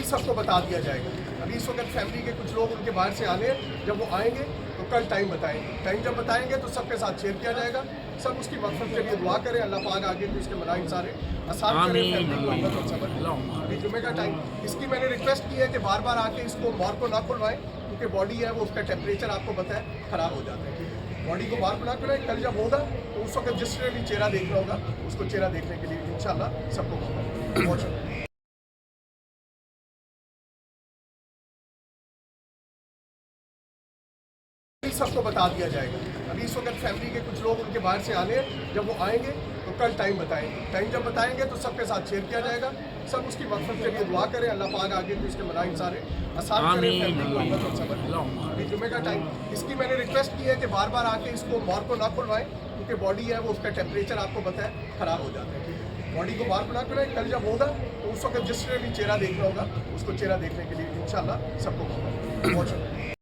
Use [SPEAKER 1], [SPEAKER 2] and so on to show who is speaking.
[SPEAKER 1] सबको बता दिया जाएगा। अभी इस वक्त फैमिली के कुछ लोग उनके बाहर से आने हैं, जब वो आएंगे तो कल टाइम बताएंगे। टाइम जब बताएंगे तो सबके साथ शेयर किया जाएगा। सब उसकी मक़फ़रत के लिए दुआ करें, अल्लाह पाक आगे तो इसके मनाइब सारे आसान करें, फैमिली को अमन और सब्र। अभी जुमे का टाइम, इसकी मैंने रिक्वेस्ट की है कि बार बार आके इसको बार को ना खुलवाएं, क्योंकि बॉडी है वो उसका टेम्परेचर आपको पता है ख़राब हो जाता है। बॉडी को बार को ना खुलवाएं। कल जब होगा तो उस वक्त जिसने भी चेहरा देखना होगा उसको चेहरा देखने के लिए इंशाअल्लाह सबको मौका मिलेगा। बहुत शुक्रिया। सबको बता दिया जाएगा। अभी इस वक्त फैमिली के कुछ लोग उनके बाहर से आने हैं, जब वो आएंगे तो कल टाइम बताएंगे। टाइम जब बताएंगे तो सबके साथ शेयर किया जाएगा। सब उसकी मक़फ़रत के लिए दुआ करें, अल्लाह पाक आगे तो इसके मनाइब सारे आसान करें, फैमिली को अमन और सब्र। अभी जुमे का टाइम, इसकी मैंने रिक्वेस्ट की है कि बार बार आके इसको बार को ना खुलवाएं, क्योंकि बॉडी है वो उसका टेम्परेचर आपको पता है ख़राब हो जाता है। बॉडी को बार को ना खुलवाएं। कल जब होगा तो उस वक्त जिसने भी चेहरा देखना होगा उसको चेहरा देखने के लिए इंशाअल्लाह सबको मौका मिलेगा। बहुत शुक्रिया।